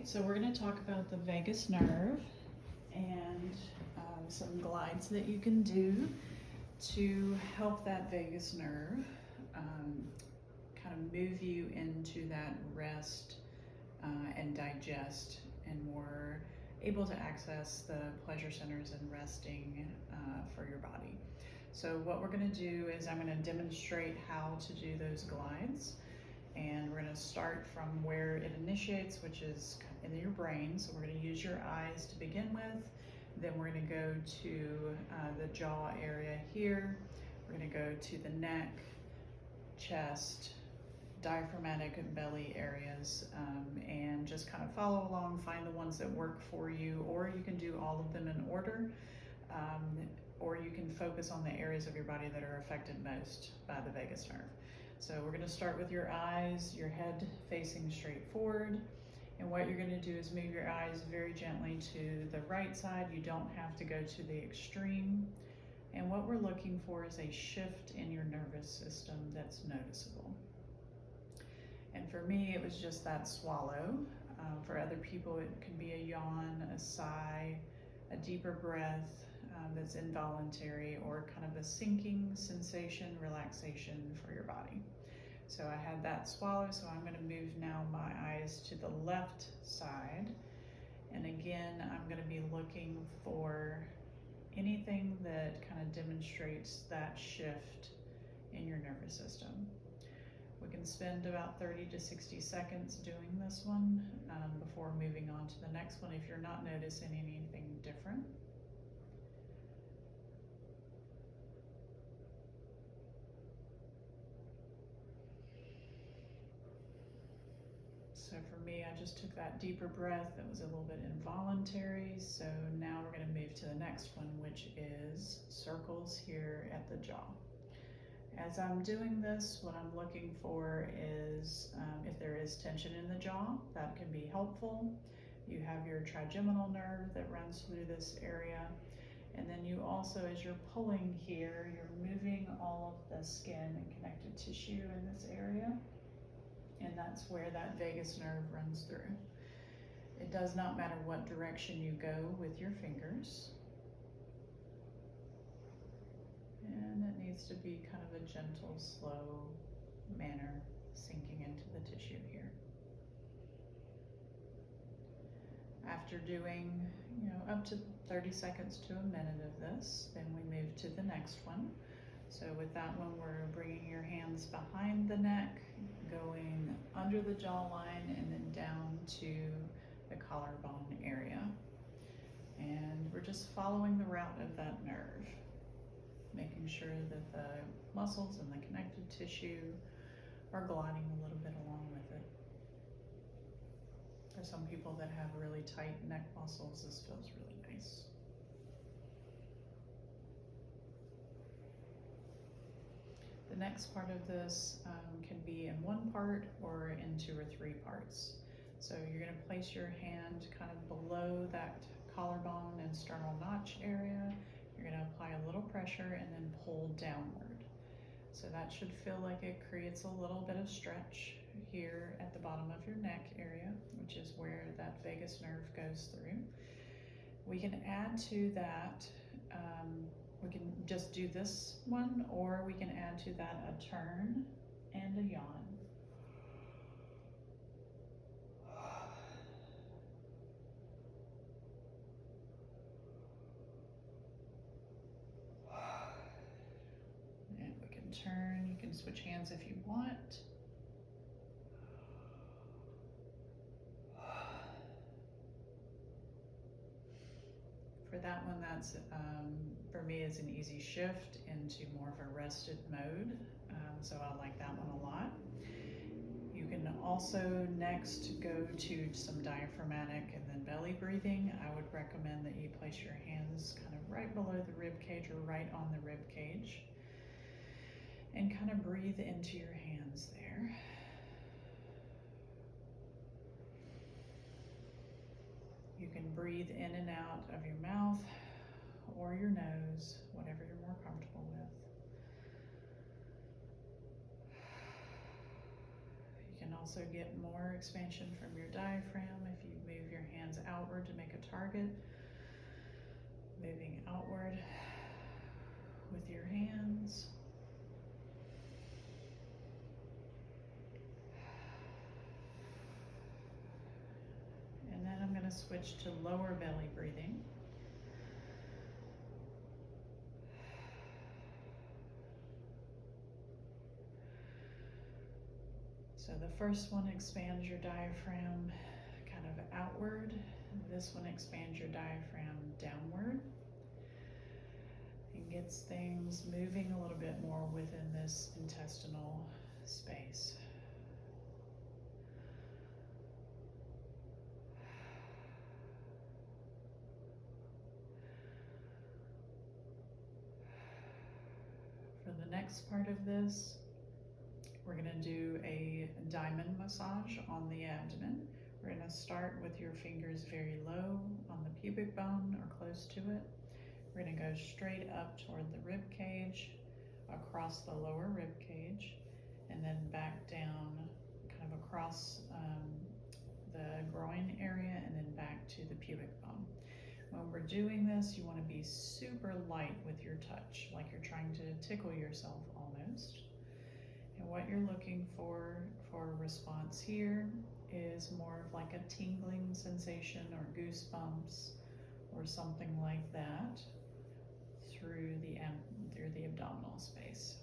right, so we're going to talk about the vagus nerve and some glides that you can do to help that vagus nerve kind of move you into that rest and digest and more able to access the pleasure centers and resting for your body. So what we're going to do is I'm going to demonstrate how to do those glides. And we're going to start from where it initiates, which is in your brain. So we're going to use your eyes to begin with. Then we're going to go to the jaw area here. We're going to go to the neck, chest, diaphragmatic and belly areas, and just kind of follow along, find the ones that work for you, or you can do all of them in order, or you can focus on the areas of your body that are affected most by the vagus nerve. So we're going to start with your eyes, your head facing straight forward. And what you're going to do is move your eyes very gently to the right side. You don't have to go to the extreme. And what we're looking for is a shift in your nervous system that's noticeable. And for me, it was just that swallow. For other people, it can be a yawn, a sigh, a deeper breath that's involuntary, or kind of a sinking sensation, relaxation for your body. So I had that swallow, so I'm going to move now my eyes to the left side. And again, I'm going to be looking for anything that kind of demonstrates that shift in your nervous system. We can spend about 30 to 60 seconds doing this one before moving on to the next one if you're not noticing anything different. So for me, I just took that deeper breath. That was a little bit involuntary. So now we're going to move to the next one, which is circles here at the jaw. As I'm doing this, what I'm looking for is if there is tension in the jaw, that can be helpful. You have your trigeminal nerve that runs through this area. And then you also, as you're pulling here, you're moving all of the skin and connective tissue in this area. And that's where that vagus nerve runs through. It does not matter what direction you go with your fingers. And it needs to be kind of a gentle, slow manner sinking into the tissue here. After doing, up to 30 seconds to a minute of this, then we move to the next one. So with that one, we're bringing your hands behind the neck, going under the jawline, and then down to the collarbone area. And we're just following the route of that nerve, making sure that the muscles and the connective tissue are gliding a little bit along with it. For some people that have really tight neck muscles, this feels really nice. The next part of this can be in one part or in 2 or 3 parts. So you're going to place your hand kind of below that collarbone and sternal notch area. You're going to apply a little pressure and then pull downward. So that should feel like it creates a little bit of stretch here at the bottom of your neck area, which is where that vagus nerve goes through. We can add to that, we can just do this one, or we can add to that a turn and a yawn. And we can turn, you can switch hands if you want. For that one, that's for me is an easy shift into more of a rested mode. So I like that one a lot. You can also next go to some diaphragmatic and then belly breathing. I would recommend that you place your hands kind of right below the rib cage or right on the rib cage, and kind of breathe into your hands there. You can breathe in and out of your mouth or your nose, whatever you're more comfortable with. You can also get more expansion from your diaphragm if you move your hands outward to make a target. Moving outward with your hands. And then I'm going to switch to lower belly breathing. So the first one expands your diaphragm kind of outward. This one expands your diaphragm downward. And gets things moving a little bit more within this intestinal space. For the next part of this, we're going to do a diamond massage on the abdomen. We're going to start with your fingers very low on the pubic bone or close to it. We're going to go straight up toward the rib cage, across the lower rib cage, and then back down kind of across the groin area and then back to the pubic bone. When we're doing this, you want to be super light with your touch, like you're trying to tickle yourself almost. And what you're looking for a response here is more of like a tingling sensation or goosebumps or something like that through the abdominal space.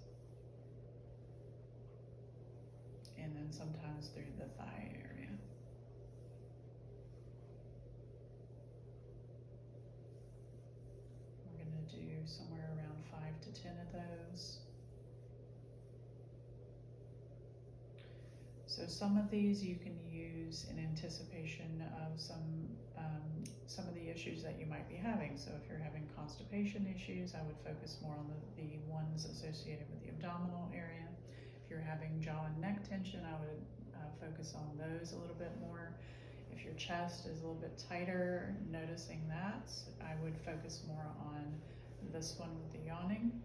And then sometimes through the thigh area. We're going to do somewhere around 5 to 10 of those. So some of these you can use in anticipation of some of the issues that you might be having. So if you're having constipation issues, I would focus more on the ones associated with the abdominal area. If you're having jaw and neck tension, I would focus on those a little bit more. If your chest is a little bit tighter, noticing that, I would focus more on this one with the yawning.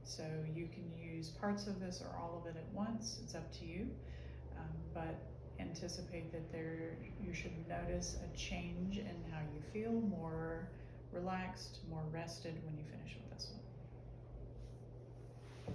So you can use parts of this or all of it at once, it's up to you, but anticipate that you should notice a change in how you feel, more relaxed, more rested when you finish with this one.